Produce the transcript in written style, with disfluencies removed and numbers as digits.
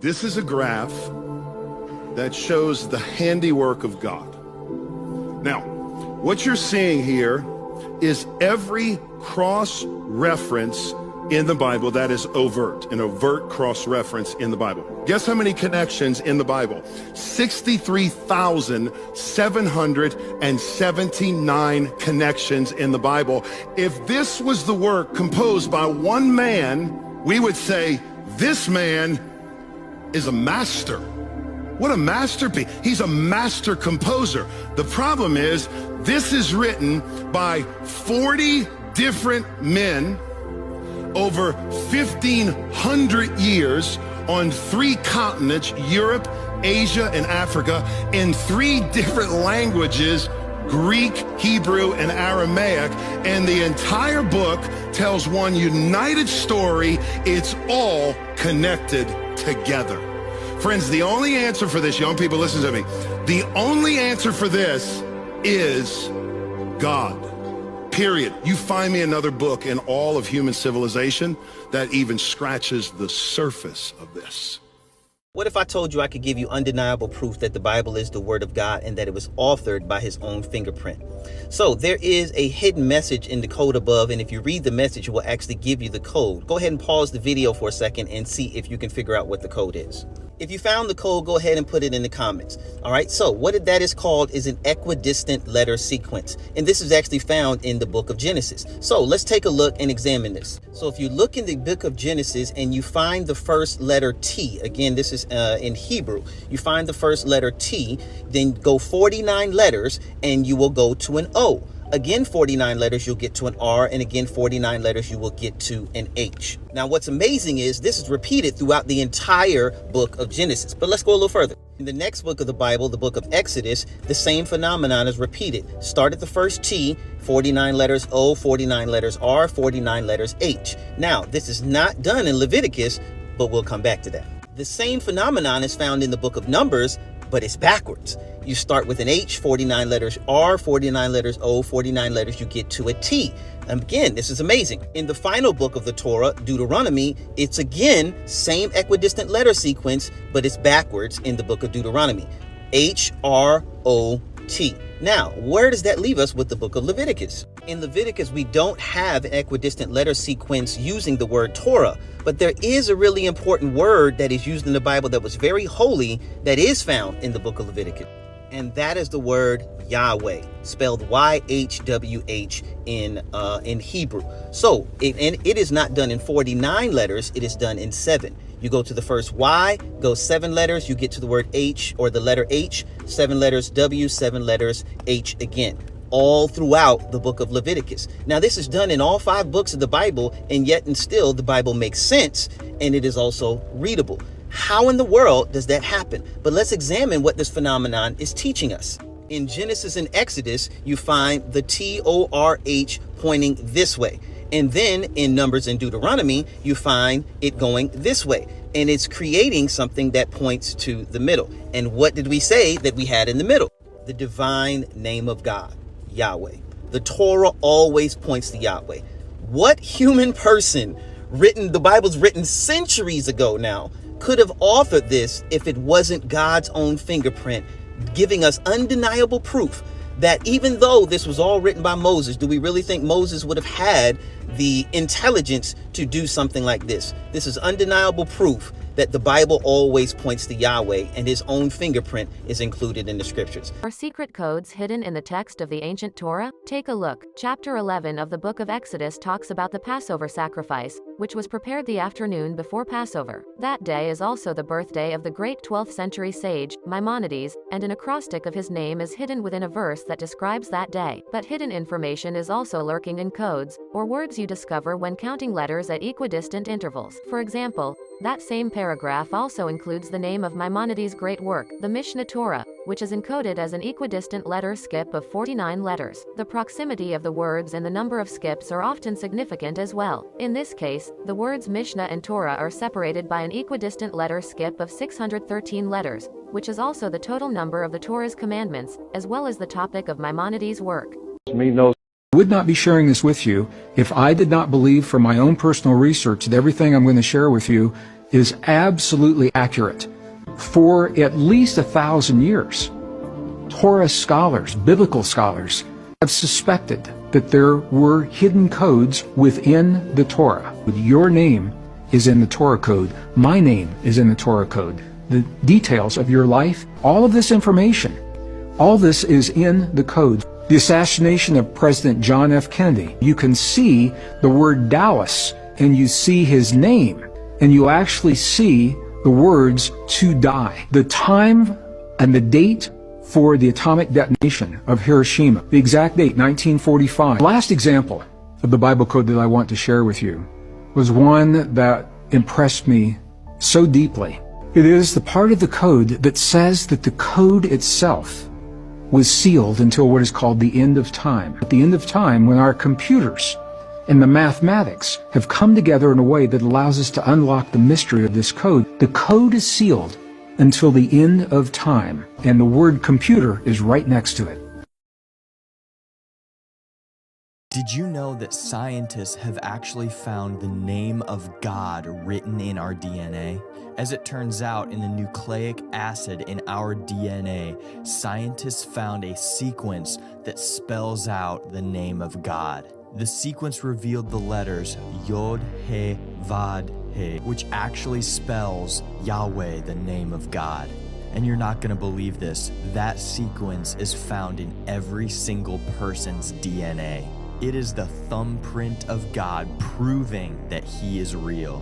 This is a graph that shows the handiwork of God. Now, what you're seeing here is every cross-reference in the Bible that is overt, an overt cross-reference in the Bible. Guess how many connections in the Bible? 63,779 connections in the Bible. If this was the work composed by one man, we would say, this man is a master. What a masterpiece. He's a master composer. The problem is, this is written by 40 different men over 1,500 years on 3 continents, Europe, Asia, and Africa, in 3 different languages, Greek, Hebrew, and Aramaic, and the entire book tells one united story. It's all connected together. Friends, the only answer for this, young people, listen to me. The only answer for this is God. Period. You find me another book in all of human civilization that even scratches the surface of this. What if I told you I could give you undeniable proof that the Bible is the Word of God and that it was authored by his own fingerprint? So there is a hidden message in the code above, and if you read the message, it will actually give you the code. Go ahead and pause the video for a second and see if you can figure out what the code is. If you found the code, go ahead and put it in the comments. All right, so what that is called is an equidistant letter sequence. And this is actually found in the book of Genesis. So let's take a look and examine this. So if you look in the book of Genesis and you find the first letter T, again, this is in Hebrew, you find the first letter T, then go 49 letters and you will go to an O. Again, 49 letters, you'll get to an R, and again, 49 letters, you will get to an H. Now, what's amazing is this is repeated throughout the entire book of Genesis. But let's go a little further. In the next book of the Bible, the book of Exodus, the same phenomenon is repeated. Start at the first T, 49 letters O, 49 letters R, 49 letters H. Now, this is not done in Leviticus, but we'll come back to that. The same phenomenon is found in the book of Numbers, but it's backwards. You start with an H, 49 letters R, 49 letters O, 49 letters, you get to a T. And again, this is amazing. In the final book of the Torah, Deuteronomy, it's again, same equidistant letter sequence, but it's backwards in the book of Deuteronomy. H, R, O, T. Now, where does that leave us with the book of Leviticus? In Leviticus, we don't have an equidistant letter sequence using the word Torah, but there is a really important word that is used in the Bible that was very holy that is found in the book of Leviticus. And that is the word Yahweh, spelled Y-H-W-H in Hebrew. So, it is not done in 49 letters, it is done in 7. You go to the first Y, go 7 letters, you get to the word H or the letter H, 7 letters W, 7 letters H again, all throughout the book of Leviticus. Now, this is done in all 5 books of the Bible, and yet and still the Bible makes sense, and it is also readable. How in the world does that happen? But let's examine what this phenomenon is teaching us. In Genesis and Exodus, you find the T-O-R-H pointing this way. And then in Numbers and Deuteronomy, you find it going this way. And it's creating something that points to the middle. And what did we say that we had in the middle? The divine name of God, Yahweh. The Torah always points to Yahweh. What human person the Bible's written centuries ago now, could have authored this if it wasn't God's own fingerprint, giving us undeniable proof that even though this was all written by Moses, do we really think Moses would have had the intelligence to do something like this? This is undeniable proof that the Bible always points to Yahweh, and his own fingerprint is included in the scriptures. Are secret codes hidden in the text of the ancient Torah? Take a look. Chapter 11 of the book of Exodus talks about the Passover sacrifice, which was prepared the afternoon before Passover. That day is also the birthday of the great 12th century sage, Maimonides, and an acrostic of his name is hidden within a verse that describes that day. But hidden information is also lurking in codes, or words you discover when counting letters at equidistant intervals. For example, that same paragraph also includes the name of Maimonides' great work, the Mishneh Torah, which is encoded as an equidistant letter skip of 49 letters. The proximity of the words and the number of skips are often significant as well. In this case, the words Mishnah and Torah are separated by an equidistant letter skip of 613 letters, which is also the total number of the Torah's commandments, as well as the topic of Maimonides' work. I would not be sharing this with you if I did not believe from my own personal research that everything I'm going to share with you is absolutely accurate. For at least 1,000 years, Torah scholars, biblical scholars, have suspected that there were hidden codes within the Torah. Your name is in the Torah code. My name is in the Torah code. The details of your life, all of this information, all this is in the code. The assassination of President John F. Kennedy, you can see the word Dallas, and you see his name, and you actually see the words "to die." The time and the date for the atomic detonation of Hiroshima, the exact date, 1945. Last example of the Bible code that I want to share with you was one that impressed me so deeply. It is the part of the code that says that the code itself was sealed until what is called the end of time. At the end of time, when our computers and the mathematics have come together in a way that allows us to unlock the mystery of this code, the code is sealed until the end of time, and the word computer is right next to it. Did you know that scientists have actually found the name of God written in our DNA? As it turns out, in the nucleic acid in our DNA, scientists found a sequence that spells out the name of God. The sequence revealed the letters Yod, He, Vav, He, which actually spells Yahweh, the name of God. And you're not going to believe this, that sequence is found in every single person's DNA. It is the thumbprint of God proving that He is real.